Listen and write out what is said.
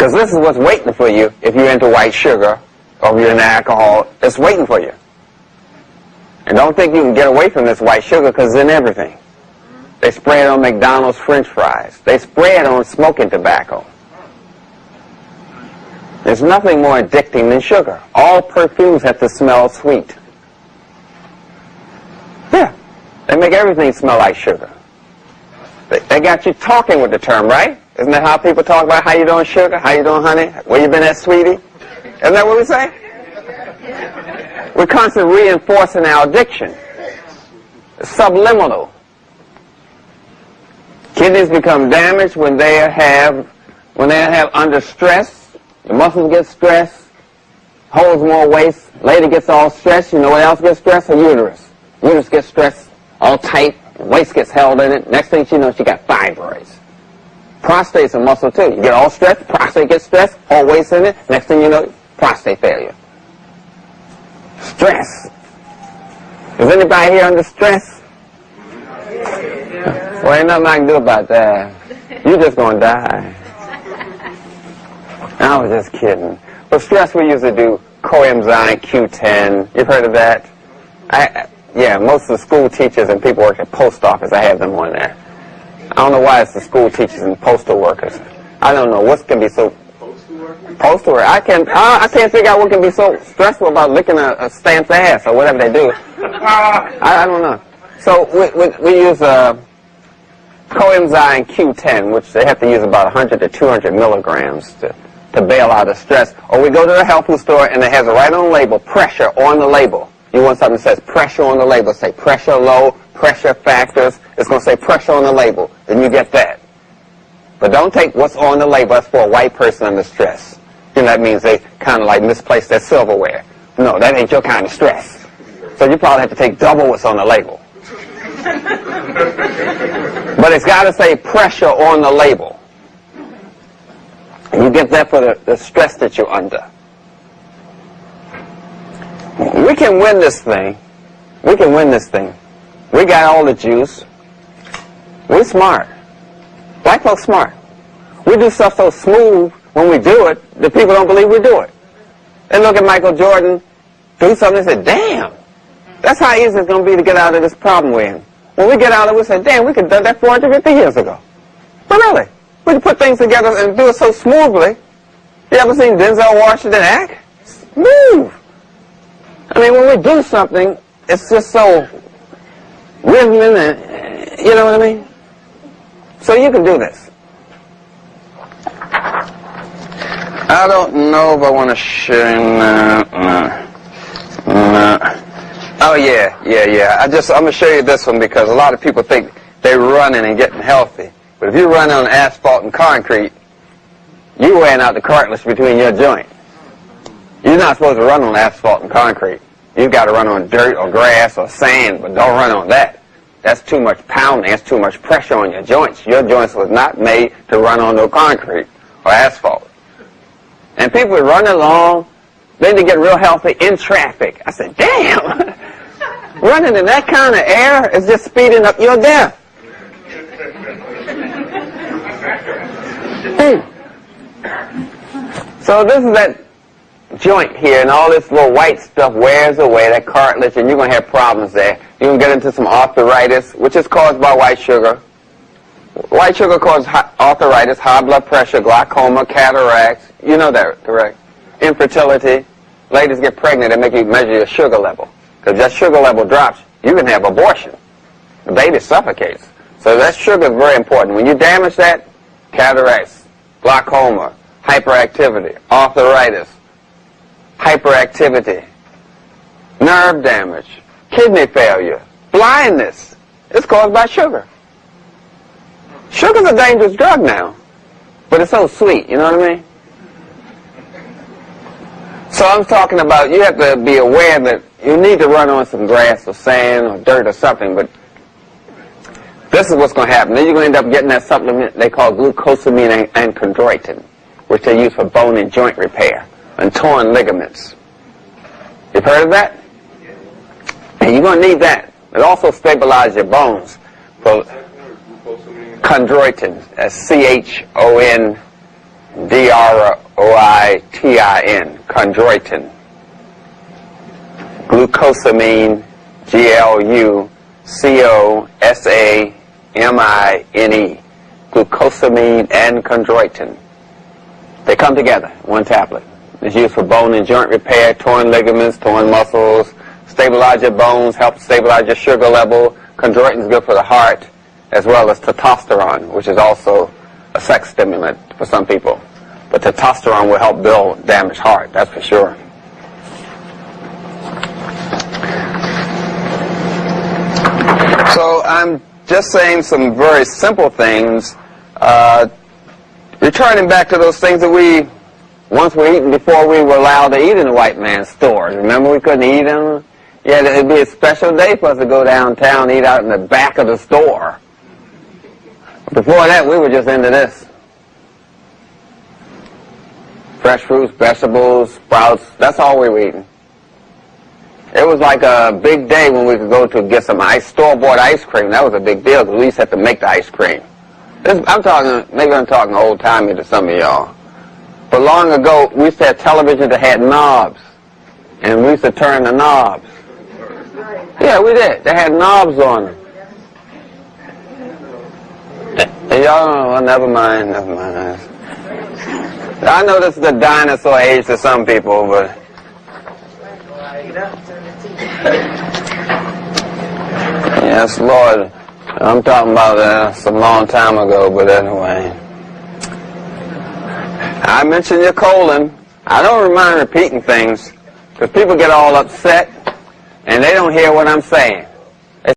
Because this is what's waiting for you if you're into white sugar or if you're into alcohol. It's waiting for you. And don't think you can get away from this white sugar because it's in everything. They spray it on McDonald's French fries. They spray it on smoking tobacco. There's nothing more addicting than sugar. All perfumes have to smell sweet. Yeah. They make everything smell like sugar. They got you talking with the term, right? Isn't that how people talk about how you doing, sugar? How you doing, honey? Where you been at, sweetie? Isn't that what we say? We're constantly reinforcing our addiction. It's subliminal. Kidneys become damaged when they have under stress. The muscles get stressed, holds more waste. Lady gets all stressed. You know what else gets stressed? Her uterus. Uterus gets stressed, all tight. Waste gets held in it. Next thing she knows, she got fibroids. Prostate's a muscle too. You get all stressed, prostate gets stressed, hold waste in it. Next thing you know, prostate failure. Stress. Is anybody here under stress? Well, ain't nothing I can do about that. You're just going to die. I was just kidding. For stress, we usually do coenzyme Q10. You've heard of that? Yeah, most of the school teachers and people work at post office, I have them on there. I don't know why it's the school teachers and postal workers. I don't know what can be so... Postal work? I can't figure out what can be so stressful about licking a stamp's ass or whatever they do. I don't know. So we use coenzyme Q10, which they have to use about 100 to 200 milligrams to bail out of stress. Or we go to the health food store and it has it right on the label, pressure on the label. You want something that says pressure on the label. Say pressure low, pressure factors. It's going to say pressure on the label. Then you get that. But don't take what's on the label. That's for a white person under stress. You know, that means they kind of like misplaced their silverware. No, that ain't your kind of stress. So you probably have to take double what's on the label. But it's got to say pressure on the label. And you get that for the stress that you're under. We can win this thing. We can win this thing. We got all the juice. We're smart. Black folks smart. We do stuff so smooth when we do it that people don't believe we do it. They look at Michael Jordan do something and say, damn, that's how easy it's going to be to get out of this problem we're in. When we get out of it, we say, damn, we could have done that 450 years ago. But really, we can put things together and do it so smoothly. You ever seen Denzel Washington act? Smooth. I mean, when we do something, it's just so rhythmic and, you know what I mean? So you can do this. I don't know if I want to share. Oh, yeah. I'm going to show you this one because a lot of people think they're running and getting healthy. But if you run on asphalt and concrete, you're wearing out the cartilage between your joint. You're not supposed to run on asphalt and concrete. You've got to run on dirt or grass or sand, but don't run on that. That's too much pounding. That's too much pressure on your joints. Your joints was not made to run on no concrete or asphalt. And people would run along, then they get real healthy in traffic. I said, damn, running in that kind of air is just speeding up your death. So this is that joint here, and all this little white stuff wears away, that cartilage, and you're going to have problems there. You're going to get into some arthritis, which is caused by white sugar. White sugar causes arthritis, high blood pressure, glaucoma, cataracts. You know that, correct? Infertility. Ladies get pregnant, they make you measure your sugar level. Because that sugar level drops, you can have abortion. The baby suffocates. So that sugar is very important. When you damage that, cataracts, glaucoma, hyperactivity, arthritis, hyperactivity, nerve damage, kidney failure, blindness. It's caused by sugar. Sugar's a dangerous drug now, but it's so sweet, you know what I mean? So I'm talking about you have to be aware that you need to run on some grass or sand or dirt or something, but this is what's going to happen. Then you're going to end up getting that supplement they call glucosamine and chondroitin, which they use for bone and joint repair and torn ligaments. You've heard of that? And you're going to need that. It also stabilizes your bones. For chondroitin, that's C-H-O-N-D-R-O-I-T-I-N. D-R-O-I-T-I-N, chondroitin. Glucosamine, G-L-U-C-O-S-A-M-I-N-E, glucosamine and chondroitin. They come together, one tablet. It's used for bone and joint repair, torn ligaments, torn muscles, stabilize your bones, help stabilize your sugar level. Chondroitin is good for the heart, as well as testosterone, which is also a sex stimulant for some people. But testosterone will help build damaged heart, that's for sure. So I'm just saying some very simple things, returning back to those things that we once were eating before we were allowed to eat in the white man's stores. Remember, we couldn't eat them? Yeah, it'd be a special day for us to go downtown and eat out in the back of the store. Before that, we were just into this. Fresh fruits, vegetables, sprouts, that's all we were eating. It was like a big day when we could go to get some store-bought ice cream. That was a big deal because we used to have to make the ice cream. Maybe I'm talking old-timey to some of y'all. But long ago, we used to have television that had knobs. And we used to turn the knobs. Yeah, we did. They had knobs on them. Y'all, well, never mind. I know this is the dinosaur age to some people, but... Yes, Lord. I'm talking about some long time ago, but anyway. I mentioned your colon. I don't mind repeating things, because people get all upset, and they don't hear what I'm saying.